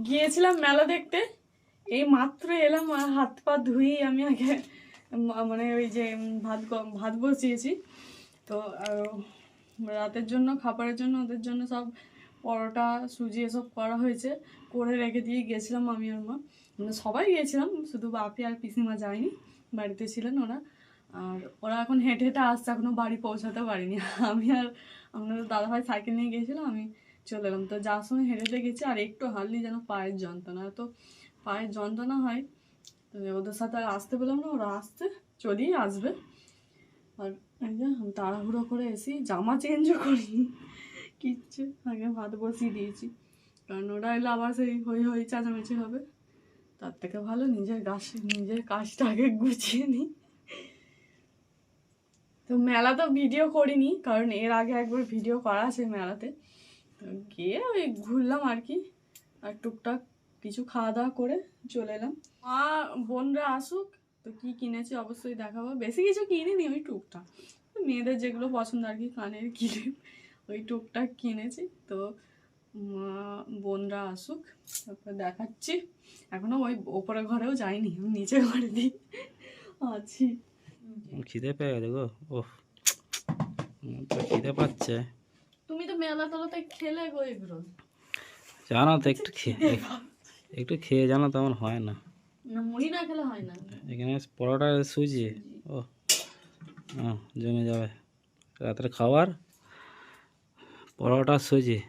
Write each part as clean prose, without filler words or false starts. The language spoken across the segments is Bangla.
গিয়েছিলাম মেলা দেখতে, এই মাত্র এলাম, আর হাত পা ধুই আমি আগে মানে ওই যে ভাত বসিয়েছি তো। রাতের জন্য খাবারের জন্য ওদের জন্য সব পরোটা সুজি এসব করা হয়েছে, করে রেখে দিয়ে গেছিলাম আমি আর মা, মানে সবাই গিয়েছিলাম, শুধু বাপি আর পিসিমা যায়নি, বাড়িতে ছিলেন ওরা। আর ওরা এখন হেঁটে হেঁটে আসছে, এখনো বাড়ি পৌঁছাতে পারিনি। আমি আর আপনাদের দাদাভাই সাইকেল নিয়ে গিয়েছিলাম, আমি চলে এলাম। তো যার সময় হেঁটে হেঁটে গেছি, আর একটু হারলি যেন পায়ের যন্ত্রণা, তো পায়ের যন্ত্রণা হয়, তো ওদের সাথে আর আসতে পেলাম না, ওরা আসতে চলেই আসবে। আর এই যে আমি তাড়াহুড়ো করে এসি, জামা চেঞ্জও করিনি কিচ্ছু, আগে ভাত বসিয়ে দিয়েছি, কারণ ওরা এলে আবার সেই হই হই চেঁচামেচি হবে, তার থেকে ভালো নিজের কাজটা আগে গুছিয়ে নিই। তো মেলা তো ভিডিও করিনি, কারণ এর আগে একবার ভিডিও করা আছে মেলাতে, তো গিয়ে ওই ঘুরলাম আর কি, আর টুকটাক কিছু খাওয়া দাওয়া করে চলে এলাম। মা বোনরা আসুক, তো কি কিনেছি অবশ্যই দেখাবো। বেশি কিছু কিনিনি, ওই টুকটাক মেয়েদের যেগুলো পছন্দ আর কি, কানের ক্লিপ, ওই টুকটাক কিনেছি। তো মা বোনরা আসুক, তারপর দেখাচ্ছি। এখনো ওই ওপরে ঘরেও যাইনি, আমি নিচে ঘরে দিই আছি। খিদে পেয়ে গেছে গো, ওহ খিদে পাচ্ছে। তুমি তো মেলা তলাতে খেলে গো এগুলো, জানো তো, একটু খেয়ে জানো, তেমন হয় না। না মুড়ি না খেলে হয় না। এখানে পরোটা সুজি, ও জমে যাবে রাতের খাবার, পরোটা সুজি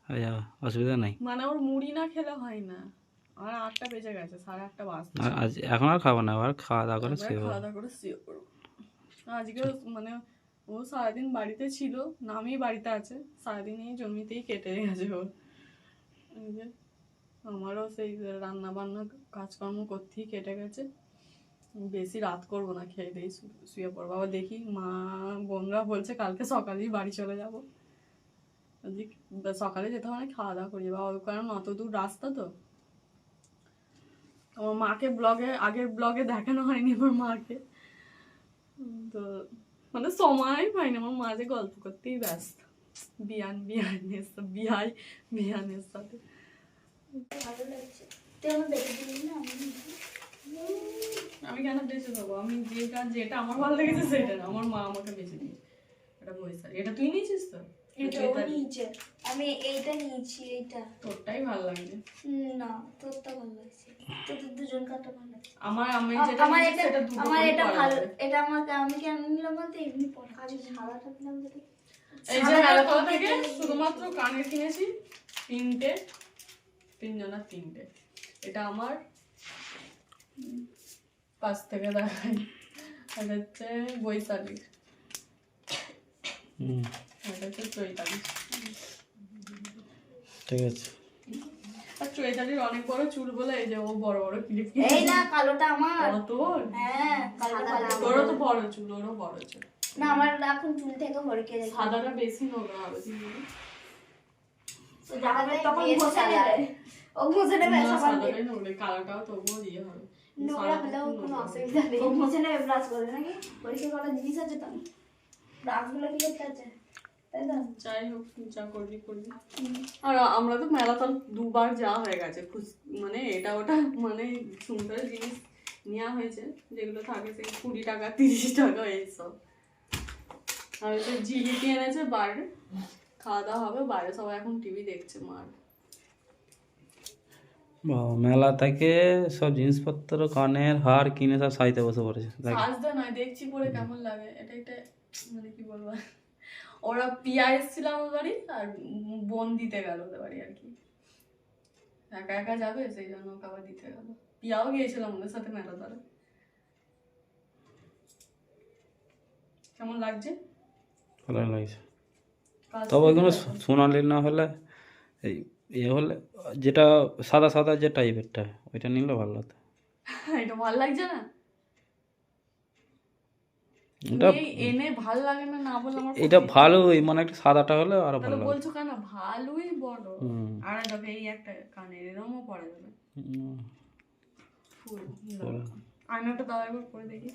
হয়ে যাবে, অসুবিধা নাই। মানে ওর মুড়ি না খেলে হয় না। আর 8টা বেজে গেছে, 8:30 বাজছে। আর আজ এখন আর খাবো না, আবার খাওয়া দাওয়া করে শুয়ে খাওয়া দাওয়া করে শুয়ে পড়বো। আজকে মানে ও সারাদিন বাড়িতে ছিল, নামই বাড়িতে আছে, সারাদিন এই জমিতেই কেটে গেছে ওর। এই যে আমারও সেই রান্না বান্না কাজকর্ম করতেই কেটে গেছে। বেশি রাত করবো না, খেয়ে দিয়ে শুয়ে পড়বো। আবার দেখি মা বোনরা বলছে কালকে সকালেই বাড়ি চলে যাবো, সকালে যেতে হবে না, খাওয়া দাওয়া করি যাবো, কারণ অত দূর রাস্তা তো। আমার মাকে আগের ব্লগে দেখানো হয়নি আমার মাকে, তো মানে সময় পাই না, আমার মা যে গল্প করতেই ব্যস্ত বিয়ানের সাথে। আমি কেন বেঁচে দেবো, আমি যেটা আমার ভালো লেগেছে সেটা না, আমার মা আমাকে বেঁচে দিয়েছে। এটা বইস, এটা তুই নিয়েছিস তো? আমি এইটা নিয়েছি, এইটা তোরটাই ভালো লাগছে না, তোরটা ভালো লাগছে, তোদের দুজন কাটা ভালো লাগছে। আমার এটা ভালো, এটা আমাকে আমি কেন নিলাম বলতে এমনি পড়া আজ সাদাটা দিলাম বলে। এই যে মেলাতলা থেকে শুধুমাত্র কানের কিনেছি তিনজনের তিনটে। এটা আমার পাশ থেকে দেখাই, এটা হচ্ছে বৈশালীর, এটা হচ্ছে চৈতালি। ঠিক আছে। আর চৈতালির অনেক বড় চুল বলে এই যে ও বড় বড় ক্লিপ। এই না, কালোটা আমার। তোর? হ্যাঁ, কালোটা তোরও তো বড় চুল, ওরও বড় চুল। না, আমার এখন চুল থেকে হড়কে যায়। সাদাটা বেশি নোংরা হবে, তো যাবে তখন ঘষে নেবে, ও ঘষে নেবে সবার সাদাটাই নোংরা, কালোটাও তবুও ইয়ে হবে। নোংরা হলেও কোনো অসুবিধা নেই, ও ঘষে নেবে ব্রাশ করে, নাকি পরিষ্কার করার জিনিস আছে তো, ব্রাশগুলো কি করতে আছে, তাই তো? যাই হোক, যা করবি। আর আমরা তো মেলাতল 2বার যাওয়া হয়ে গেছে, মানে এটা ওটা মানে সুন্দর জিনিস নেওয়া হয়েছে, যেগুলো থাকে সেই 20 টাকা 30 টাকা এইসব। আর হচ্ছে জিলিপি এনেছে বাইরে, খাওয়া দাওয়া হবে বাইরে, সবাই এখন টিভি দেখছে। মার মেলা থেকে সব জিনিসপত্র, কানের হার কিনে সব সাইতে বসে পড়েছে। সাজতে নয়, দেখছি পরে কেমন লাগে, এটা মানে কি বলবো, ওরা পিয়া এসেছিল আমার বাড়ি, আর বোন দিতে গেল ওদের বাড়ি আর কি, একা একা যাবে সেই জন্য ওকে আবার দিতে গেল। পিয়াও গিয়েছিলাম ওদের সাথে মেলা ধরে। কেমন লাগছে? ভালো লাগছে। তবে ওইগুলো সোনালি না হলে, এই হলে যেটা সাদা সাদা যে টাইপেরটা, ওইটা নিলে ভালো হতো। এটা ভালো লাগছে না, এটা এনে ভালো লাগে না না বলে আমার এটা ভালোই, মানে একটা সাদাটা হলে আরো ভালো লাগে। বলছো কেন, ভালোই বড়। আর দেখো এই একটা কানের এরমও পড়া যাবে, ফুল। আয়নাটা দাও একবার পরে দেখি,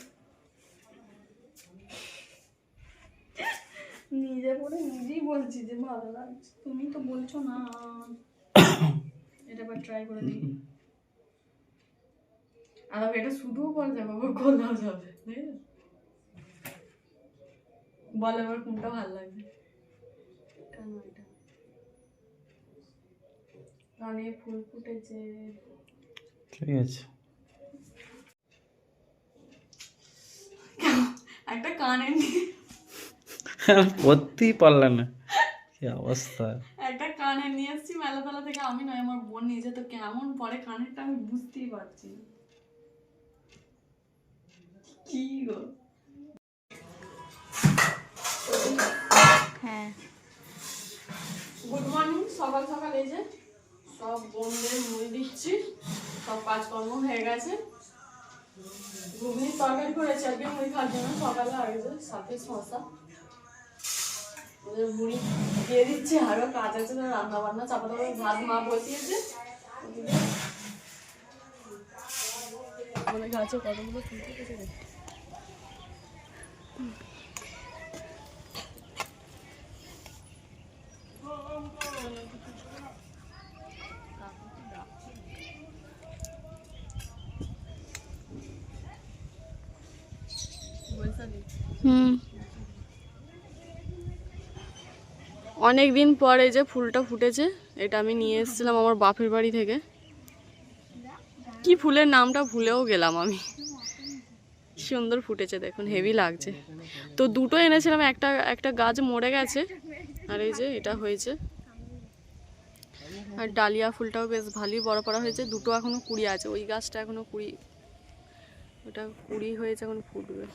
নিজে পরে নিজেই বলছি যে ভালো লাগছে, তুমি তো বলছো না। এটা ট্রাই করে দেখি। আর এটা শুধুও করা যাবে, আবার গোলাও যাবে, বল এবার কোনটা ভালো লাগবে। কানে ফুল ফুটেছে, ঠিক আছে। একটা কানে নিয়ে পড়তেই পারলে না, কি অবস্থা। একটা কানে নিয়ে এসেছি মেলাতলা থেকে, আমি নয় আমার বোন নিয়েছে, তো কেমন পরে কানেরটা আমি বুঝতেই পারছি না। কি গো, হ্যাঁ গুড মর্নিং। সকাল সকাল এই যে সব বোনদের মুড়ি দিচ্ছি, সব কাজকর্ম হয়ে গেছে। ঘুগনির তরকারি করেছি আজকে মুড়ি খাওয়ার জন্য সকালে, আর এই যে সাথে শসা, ওদের মুড়ি দিয়ে দিচ্ছি। আরও কাজ আছে, রান্না বান্না চাপা দেবো, ভাত মা বসিয়েছে। মানে গাছে কতগুলো ফুল ফুটেছে দেখি। অনেক দিন পরে যে ফুলটা ফুটেছে, এটা আমি নিয়ে এসেছিলাম আমার বাপের বাড়ি থেকে। কি ফুলের নামটা ভুলেও গেলাম আমি। সুন্দর ফুটেছে দেখুন, হেভি লাগছে। তো দুটো এনেছিলাম, একটা গাছ মরে গেছে, আর এই যে এটা হয়েছে। আর ডালিয়া ফুলটাও বেশ ভালোই বড় বড় হয়েছে, দুটো এখনো কুড়ি আছে। ওই গাছটা এখনো কুড়ি, ওটা কুড়ি হয়েছে, এখন ফুটবে।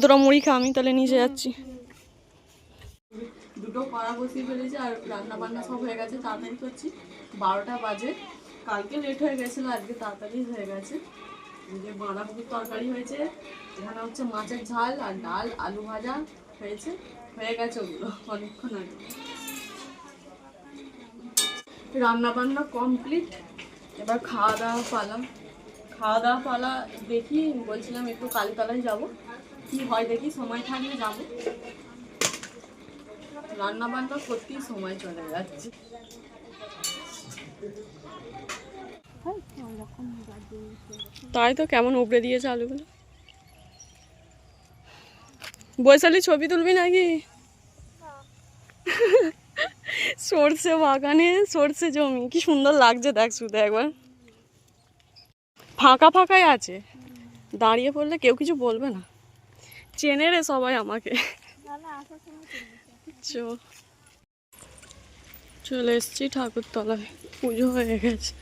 তোরা মুড়ি খা, আমি তাহলে নিচে যাচ্ছি। দুটো কড়া বসিয়ে ফেলেছি, আর রান্না বান্না সব হয়ে গেছে, তাড়াতাড়ি করছি। 12টা বাজে, কালকে লেট হয়ে গেছিলো, আজকে তাড়াতাড়ি হয়ে গেছে। যে বাঁধাকপির তরকারি হয়েছে, এখানে হচ্ছে মাছের ঝাল আর ডাল, আলু ভাজা হয়েছে, হয়ে গেছে ওগুলো অনেকক্ষণ আগে। রান্না বান্না কমপ্লিট, এবার খাওয়া দাওয়া পালা। দেখি, বলছিলাম একটু কালীতলায় যাব, কি হয় দেখি, সময় থাকলে যাব। রান্না বান্না করতেই সময় চলে যাচ্ছে। তাই তো, কেমন উপড়ে দিয়েছে আলুগুলো। বৈশালী ছবি তুলবি নাকি? সর্ষে বাগানে সর্ষে জমি, কি সুন্দর লাগছে দেখ, শুধু একবার। ফাঁকা ফাঁকাই আছে, দাঁড়িয়ে পড়লে কেউ কিছু বলবে না, চেনে রে সবাই আমাকে। চলে এসছি ঠাকুরতলায়, পুজো হয়ে গেছে।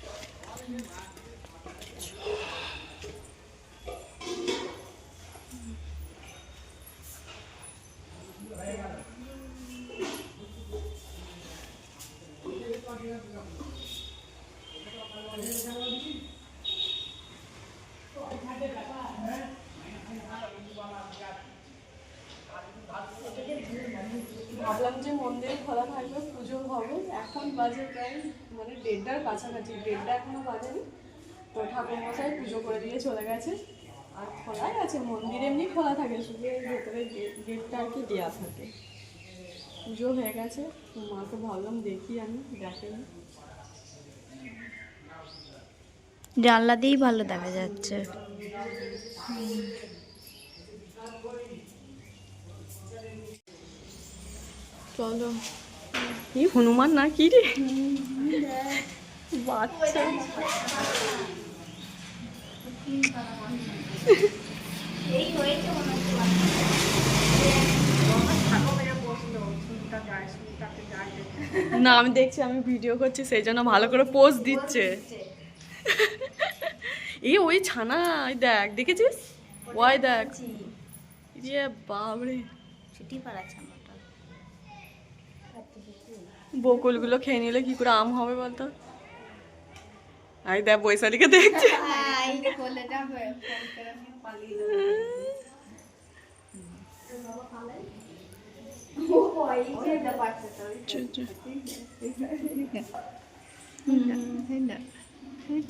ভাবলাম যে মন্দির খোলা থাকবে, পুজো হবে। এখন বাজে প্রায় মানে 1:30টার কাছাকাছি, 1:30টা এখনো বাজেনি। তো ঠাকুর মশাই পুজো করে দিয়ে চলে গেছে, আর খোলাই আছে মন্দির, এমনি খোলা থাকে, শুধু ভেতরে গেটটা আর কি দেওয়া থাকে। পুজো হয়ে গেছে, তো মাকে ভাবলাম দেখি, আমি দেখেনি। জানলা দিয়েই ভালো দেখা যাচ্ছে। চলো, কি হনুমান না কি রে, বাচ্চা। না আমি দেখছি, আমি ভিডিও করছি, সেই জন্য ভালো করে পোজ দিচ্ছে। এই ওই ছানা, ওই দেখ, দেখেছিস, ওই দেখ, ইয়ে বাবরে, বকুলগুলো খেয়ে নিলে কি করে আম হবে বলতো। আই দেখ বৈশালীকে দেখছে।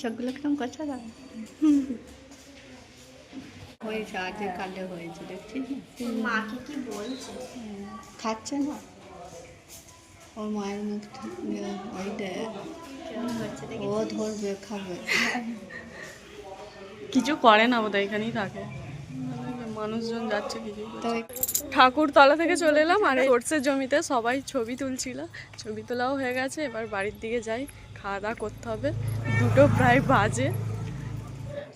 চোখগুলো কিরম করছে। হয়েছে আজকে কালে হয়েছে দেখছিস না? তোর মাকে কি বলছে? খাচ্ছে না ওর মায়ের মুখ ওইটা কেমন হচ্ছে দেখি। ও ধরবে খাবে। কিছু করে না বোধহয়, এখানেই থাকে, মানুষজন যাচ্ছে কিছু। তো ঠাকুরতলা থেকে চলে এলাম আর কোর্সের জমিতে সবাই ছবি তুলছিল, ছবি তোলাও হয়ে গেছে। এবার বাড়ির দিকে যাই, খাওয়া দাওয়া করতে হবে, 2টো প্রায় বাজে।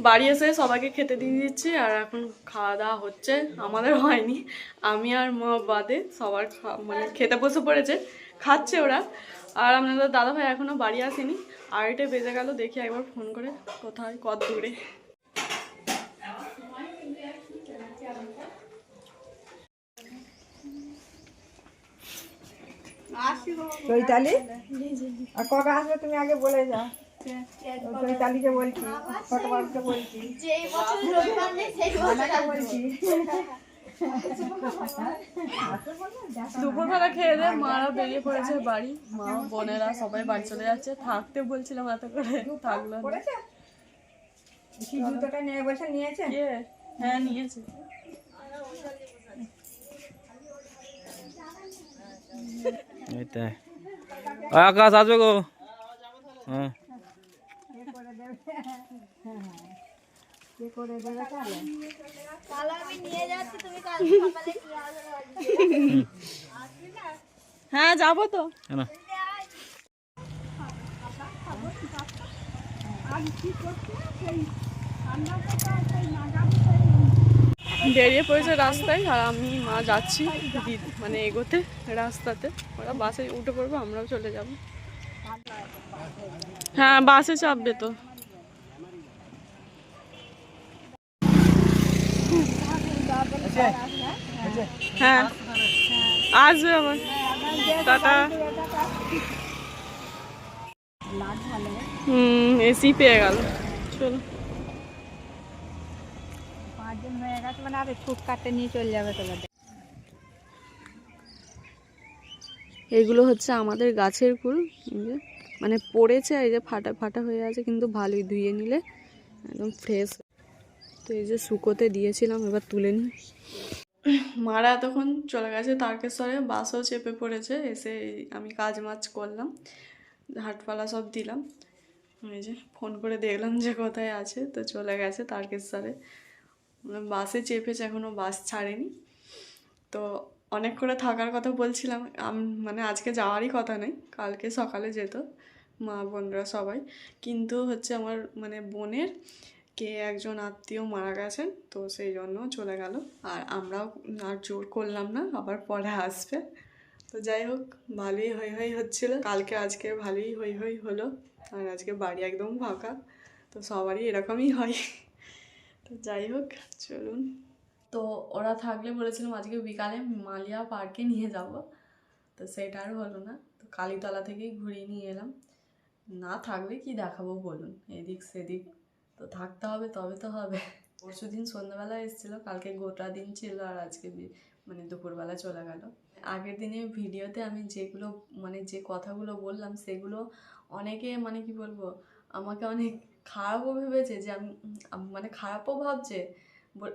বাড়ি এসে সবাইকে খেতে দিয়ে দিচ্ছি আর এখন খাওয়া দাওয়া হচ্ছে, আমাদের হয়নি, আমি আর মা বাদে সবার মানে খেতে বসে পড়েছে, খাচ্ছে ওরা। আর আপনাদের দাদাভাই এখনও বাড়ি আসেনি, 2:30 বেজে গেল। দেখি একবার ফোন করে কোথায় কত দূরে। চৈতালি আর কবে আসবে তুমি আগে বলে যাও। চৈতালিকে বলছি, ছোটবাবুকে বলছি, যে বছর রবিবার নেই সেই বছর বলছি। দুপুরবেলা খেয়ে দিয়ে মারা বেরিয়ে পড়েছে বাড়ি, মা বোনেরা সবাই বাড়ি চলে যাচ্ছে। থাকতে বলছিলাম এত করে, থাকলো না। পড়েছে কি জুতোটা নিয়ে বসে নিয়েছে? কে? হ্যাঁ নিয়েছে। এইটাই আকাশ আসবে গো। হ্যাঁ কে করে দেবে তাহলে? কাল আমি নিয়ে যাচ্ছি, তুমি কাল সকালে নিয়ে আসবে। হ্যাঁ যাবো তো। কেন বেরিয়ে পড়েছে রাস্তায় আর আমি মা যাচ্ছি মানে এগোতে রাস্তাতে। ওরা বাসে উঠে পড়বো, আমরাও চলে যাব। হ্যাঁ বাসে চাপবে তো। হ্যাঁ আসবে আবার, টাটা। এসি পেয়ে গেল, চলো। 5 দিন হয়ে গেছে মানে আর ছুট কাটতে নিয়ে চলে যাবে তোমাদের। এগুলো হচ্ছে আমাদের গাছের কুল, এই যে মানে পড়েছে, এই যে ফাটা ফাটা হয়ে আছে, কিন্তু ভালোই ধুয়ে নিলে একদম ফ্রেশ। তো এই যে শুকোতে দিয়েছিলাম, এবার তুলে নিই। মারা এতক্ষণ চলে গেছে তারকেশ্বরে, বাসও চেপে পড়েছে। এসে আমি কাজ মাজ করলাম, হাটপালা সব দিলাম। এই যে ফোন করে দেখলাম যে কোথায় আছে, তো চলে গেছে তারকেশ্বরে। বাসে চেপেছে, এখনও বাস ছাড়েনি। তো অনেক করে থাকার কথা বলছিলাম, মানে আজকে যাওয়ারই কথা নেই, কালকে সকালে যেত মা বোনরা সবাই। কিন্তু হচ্ছে আমার মানে বোনের কে একজন আত্মীয় মারা গেছেন, তো সেই জন্য চলে গেল। আর আমরাও আর জোর করলাম না, আবার পরে আসবে। তো যাই হোক, ভালোই হই হই হচ্ছিল কালকে, আজকে ভালোই হই হই হলো। আর আজকে বাড়ি একদম ফাঁকা, তো সবারই এরকমই হয়। তো যাই হোক চলুন। তো ওরা থাকলে বলেছিলাম আজকে বিকালে মালিয়া পার্কে নিয়ে যাব, তো সেটা আর হলো না। তো কালীতলা থেকেই ঘুরিয়ে নিয়ে এলাম। না থাকলে কি দেখাবো বলুন, এদিক সেদিক তো থাকতে হবে, তবে তো হবে। পরশু দিন সন্ধ্যাবেলা এসেছিলো, কালকে গোটা দিন ছিল, আর আজকে মানে দুপুরবেলা চলে গেল। আগের দিনে ভিডিওতে আমি যেগুলো মানে যে কথাগুলো বললাম, সেগুলো অনেকে মানে কি বলবো, আমাকে অনেক খারাপও ভেবেছে, যে আমি মানে খারাপও ভাবছে।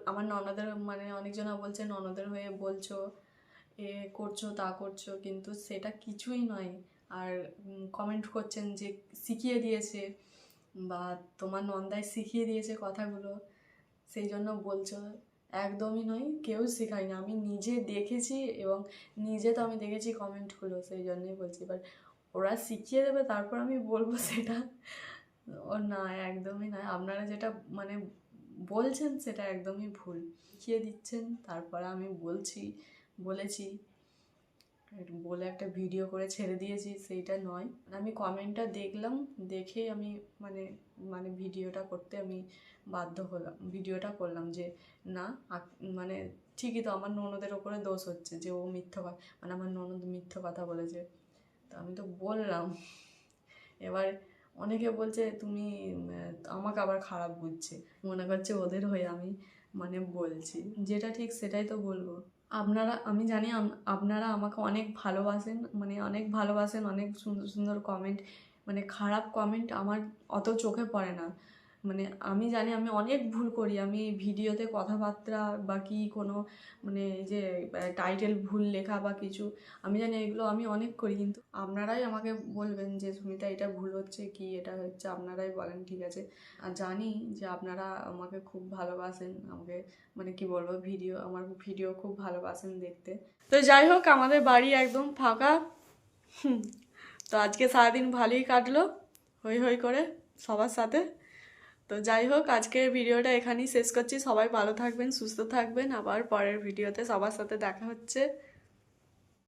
আমার ননদের মানে অনেকজনা বলছে ননদের হয়ে বলছো, এ করছো তা করছো, কিন্তু সেটা কিছুই নয়। আর কমেন্ট করছেন যে শিখিয়ে দিয়েছে, বা তোমার নন্দায় শিখিয়ে দিয়েছে কথাগুলো, সেই জন্য বলছো। একদমই নয়, কেউ শেখায় না, আমি নিজে দেখেছি, এবং নিজে তো আমি দেখেছি কমেন্টগুলো, সেই জন্যই বলছি। এবার ওরা শিখিয়ে দেবে তারপর আমি বলবো, সেটা ও না, একদমই নয়। আপনারা যেটা মানে বলছেন সেটা একদমই ভুল, শিখিয়ে দিচ্ছেন, তারপরে আমি বলেছি বলে একটা ভিডিও করে ছেড়ে দিয়েছি, সেইটা নয়। আমি কমেন্টটা দেখলাম, দেখেই আমি মানে মানে ভিডিওটা করতে আমি বাধ্য হলাম, ভিডিওটা করলাম যে না মানে ঠিকই তো আমার ননদের ওপরে দোষ হচ্ছে, যে ও মিথ্যা মানে আমার ননদ মিথ্যা কথা বলেছে। তো আমি তো বললাম। এবার অনেকে বলছে তুমি আমাকে আবার খারাপ বুঝছে, মনে করছে ওদের হয়ে আমি মানে বলছি, যেটা ঠিক সেটাই তো বলবো। আমি জানি আপনারা আমাকে অনেক ভালোবাসেন, মানে অনেক ভালোবাসেন, অনেক সুন্দর সুন্দর কমেন্ট, মানে খারাপ কমেন্ট আমার অত চোখে পড়ে না। মানে আমি জানি আমি অনেক ভুল করি, আমি ভিডিওতে কথাবার্তা বা কি কোনো মানে এই যে টাইটেল ভুল লেখা বা কিছু, আমি জানি এগুলো আমি অনেক করি, কিন্তু আপনারাই আমাকে বলবেন যে সুমিতা এটা ভুল হচ্ছে কি এটা হচ্ছে, আপনারাই বলেন, ঠিক আছে। আর জানি যে আপনারা আমাকে খুব ভালোবাসেন, আমাকে মানে কি বলবো আমার ভিডিও খুব ভালোবাসেন দেখতে। তো যাই হোক, আমাদের বাড়ি একদম ফাঁকা। তো আজকে সারাদিন ভালোই কাটলো হই হই করে সবার সাথে। তো যাই হোক, আজকের ভিডিওটা এখানেই শেষ করছি। সবাই ভালো থাকবেন, সুস্থ থাকবেন, আবার পরের ভিডিওতে সবার সাথে দেখা হচ্ছে।